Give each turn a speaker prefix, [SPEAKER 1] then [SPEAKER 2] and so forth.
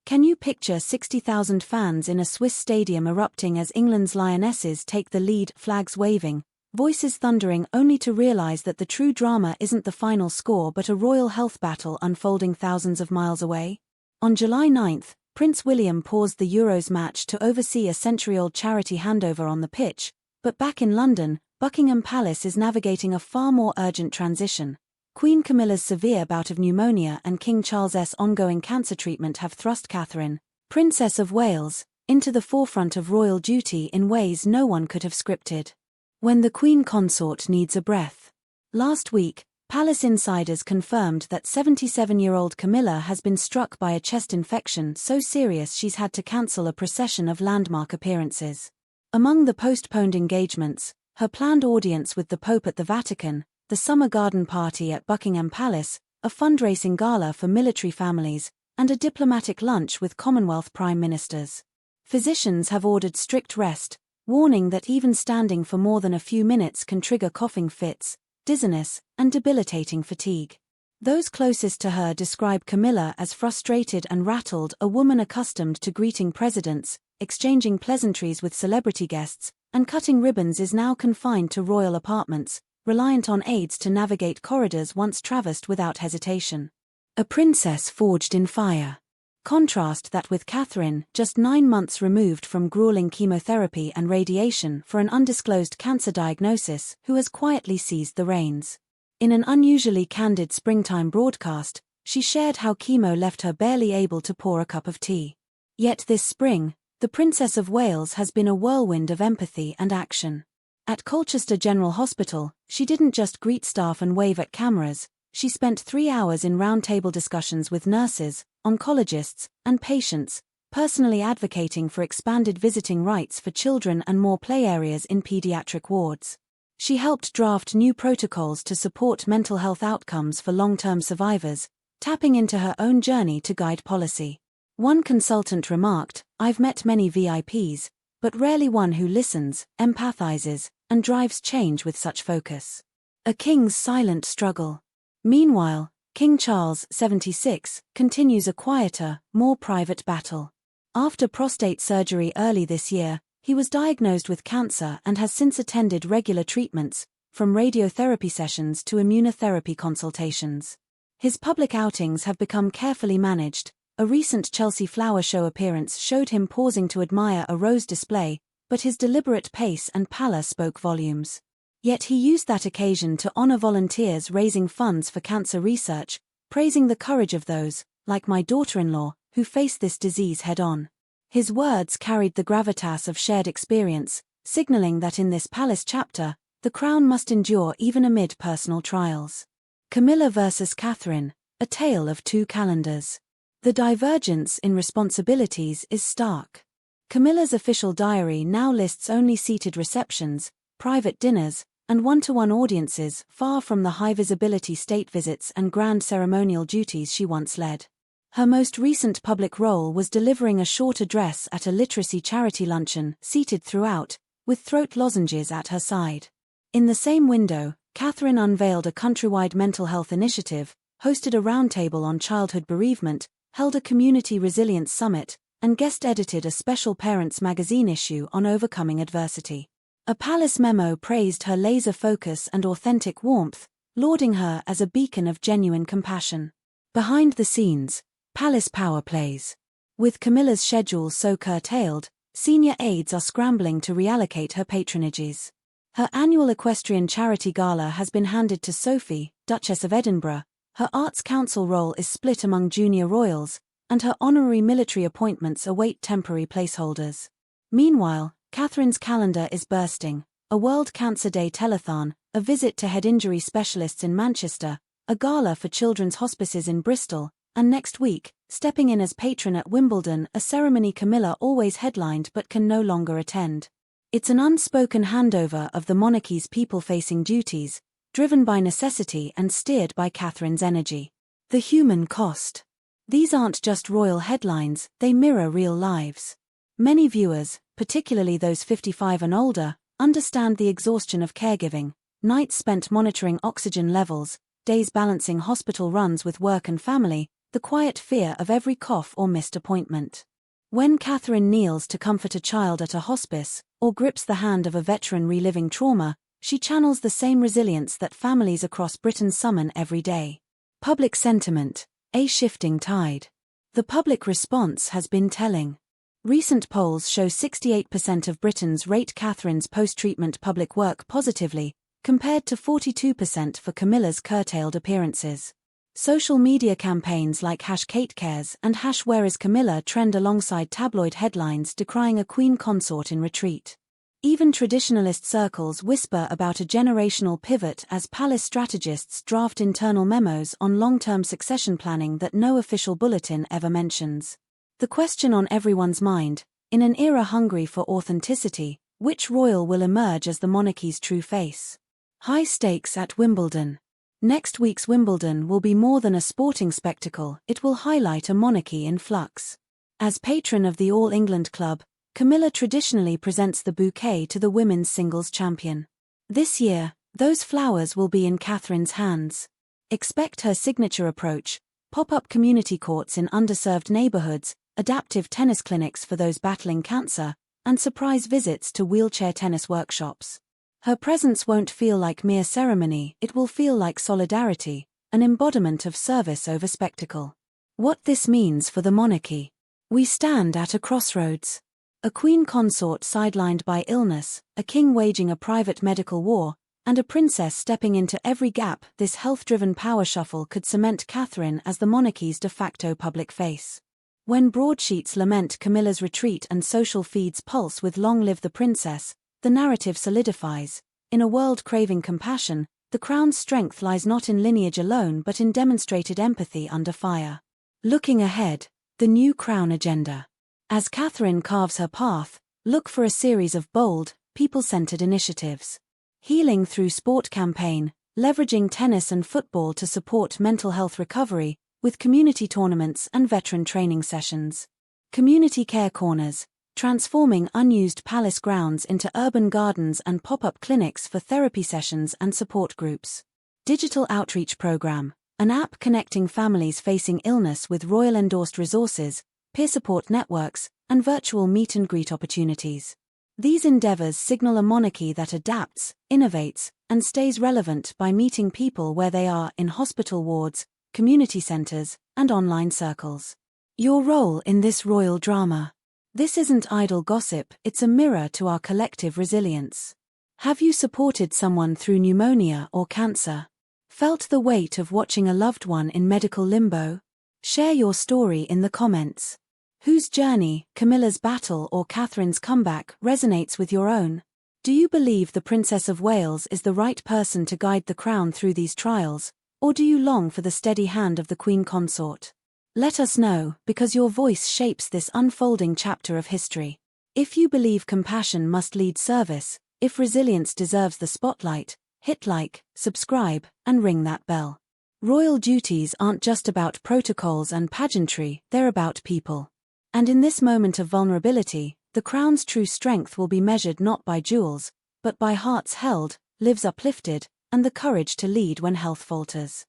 [SPEAKER 1] Can you picture 60,000 fans in a Swiss stadium erupting as England's Lionesses take the lead, flags waving, voices thundering, only to realise that the true drama isn't the final score but a royal health battle unfolding thousands of miles away? On July 9, Prince William paused the Euros match to oversee a century-old charity handover on the pitch, but back in London, Buckingham Palace is navigating a far more urgent transition. Queen Camilla's severe bout of pneumonia and King Charles's ongoing cancer treatment have thrust Catherine, Princess of Wales, into the forefront of royal duty in ways no one could have scripted. When the Queen Consort needs a breath. Last week, Palace insiders confirmed that 77-year-old Camilla has been struck by a chest infection so serious she's had to cancel a procession of landmark appearances. Among the postponed engagements, her planned audience with the Pope at the Vatican, the summer garden party at Buckingham Palace, a fundraising gala for military families, and a diplomatic lunch with Commonwealth prime ministers. Physicians have ordered strict rest, warning that even standing for more than a few minutes can trigger coughing fits, dizziness, and debilitating fatigue. Those closest to her describe Camilla as frustrated and rattled, a woman accustomed to greeting presidents, exchanging pleasantries with celebrity guests, and cutting ribbons is now confined to royal apartments, reliant on aides to navigate corridors once traversed without hesitation. A princess forged in fire. Contrast that with Catherine, just 9 months removed from grueling chemotherapy and radiation for an undisclosed cancer diagnosis, who has quietly seized the reins. In an unusually candid springtime broadcast, she shared how chemo left her barely able to pour a cup of tea. Yet this spring, the Princess of Wales has been a whirlwind of empathy and action. At Colchester General Hospital, she didn't just greet staff and wave at cameras, she spent 3 hours in roundtable discussions with nurses, oncologists, and patients, personally advocating for expanded visiting rights for children and more play areas in pediatric wards. She helped draft new protocols to support mental health outcomes for long-term survivors, tapping into her own journey to guide policy. One consultant remarked, "I've met many VIPs, but rarely one who listens, empathizes, and drives change with such focus." A king's silent struggle. Meanwhile, King Charles, 76, continues a quieter, more private battle. After prostate surgery early this year, he was diagnosed with cancer and has since attended regular treatments, from radiotherapy sessions to immunotherapy consultations. His public outings have become carefully managed. A recent Chelsea Flower Show appearance showed him pausing to admire a rose display, but his deliberate pace and pallor spoke volumes. Yet he used that occasion to honor volunteers raising funds for cancer research, praising the courage of those, like my daughter-in-law, who face this disease head-on. His words carried the gravitas of shared experience, signaling that in this palace chapter, the crown must endure even amid personal trials. Camilla versus Catherine, a tale of two calendars. The divergence in responsibilities is stark. Camilla's official diary now lists only seated receptions, private dinners, and one-to-one audiences, far from the high-visibility state visits and grand ceremonial duties she once led. Her most recent public role was delivering a short address at a literacy charity luncheon, seated throughout, with throat lozenges at her side. In the same window, Catherine unveiled a countrywide mental health initiative, hosted a roundtable on childhood bereavement, held a community resilience summit, and guest-edited a special Parents magazine issue on overcoming adversity. A palace memo praised her laser focus and authentic warmth, lauding her as a beacon of genuine compassion. Behind the scenes, palace power plays. With Camilla's schedule so curtailed, senior aides are scrambling to reallocate her patronages. Her annual equestrian charity gala has been handed to Sophie, Duchess of Edinburgh. Her Arts Council role is split among junior royals, and her honorary military appointments await temporary placeholders. Meanwhile, Catherine's calendar is bursting: a World Cancer Day telethon, a visit to head injury specialists in Manchester, a gala for children's hospices in Bristol, and next week, stepping in as patron at Wimbledon, a ceremony Camilla always headlined but can no longer attend. It's an unspoken handover of the monarchy's people-facing duties, driven by necessity and steered by Catherine's energy. The human cost. These aren't just royal headlines, they mirror real lives. Many viewers, particularly those 55 and older, understand the exhaustion of caregiving, nights spent monitoring oxygen levels, days balancing hospital runs with work and family, the quiet fear of every cough or missed appointment. When Catherine kneels to comfort a child at a hospice, or grips the hand of a veteran reliving trauma, she channels the same resilience that families across Britain summon every day. Public sentiment, a shifting tide. The public response has been telling. Recent polls show 68% of Britons rate Catherine's post-treatment public work positively, compared to 42% for Camilla's curtailed appearances. Social media campaigns like #KateCares and #WhereIsCamilla trend alongside tabloid headlines decrying a queen consort in retreat. Even traditionalist circles whisper about a generational pivot as palace strategists draft internal memos on long-term succession planning that no official bulletin ever mentions. The question on everyone's mind, in an era hungry for authenticity, which royal will emerge as the monarchy's true face? High stakes at Wimbledon. Next week's Wimbledon will be more than a sporting spectacle, it will highlight a monarchy in flux. As patron of the All England Club, Camilla traditionally presents the bouquet to the women's singles champion. This year, those flowers will be in Catherine's hands. Expect her signature approach: pop-up community courts in underserved neighborhoods, adaptive tennis clinics for those battling cancer, and surprise visits to wheelchair tennis workshops. Her presence won't feel like mere ceremony, it will feel like solidarity, an embodiment of service over spectacle. What this means for the monarchy. We stand at a crossroads. A queen consort sidelined by illness, a king waging a private medical war, and a princess stepping into every gap. This health-driven power shuffle could cement Catherine as the monarchy's de facto public face. When broadsheets lament Camilla's retreat and social feeds pulse with "Long live the princess," the narrative solidifies. In a world craving compassion, the crown's strength lies not in lineage alone but in demonstrated empathy under fire. Looking ahead, the new crown agenda. As Catherine carves her path, look for a series of bold, people-centered initiatives. Healing Through Sport campaign, leveraging tennis and football to support mental health recovery, with community tournaments and veteran training sessions. Community care corners, transforming unused palace grounds into urban gardens and pop-up clinics for therapy sessions and support groups. Digital outreach program, an app connecting families facing illness with royal-endorsed resources, peer support networks, and virtual meet-and-greet opportunities. These endeavors signal a monarchy that adapts, innovates, and stays relevant by meeting people where they are in hospital wards, community centers, and online circles. Your role in this royal drama. This isn't idle gossip, it's a mirror to our collective resilience. Have you supported someone through pneumonia or cancer? Felt the weight of watching a loved one in medical limbo? Share your story in the comments. Whose journey, Camilla's battle or Catherine's comeback, resonates with your own? Do you believe the Princess of Wales is the right person to guide the crown through these trials, or do you long for the steady hand of the Queen Consort? Let us know, because your voice shapes this unfolding chapter of history. If you believe compassion must lead service, if resilience deserves the spotlight, hit like, subscribe, and ring that bell. Royal duties aren't just about protocols and pageantry, they're about people. And in this moment of vulnerability, the crown's true strength will be measured not by jewels, but by hearts held, lives uplifted, and the courage to lead when health falters.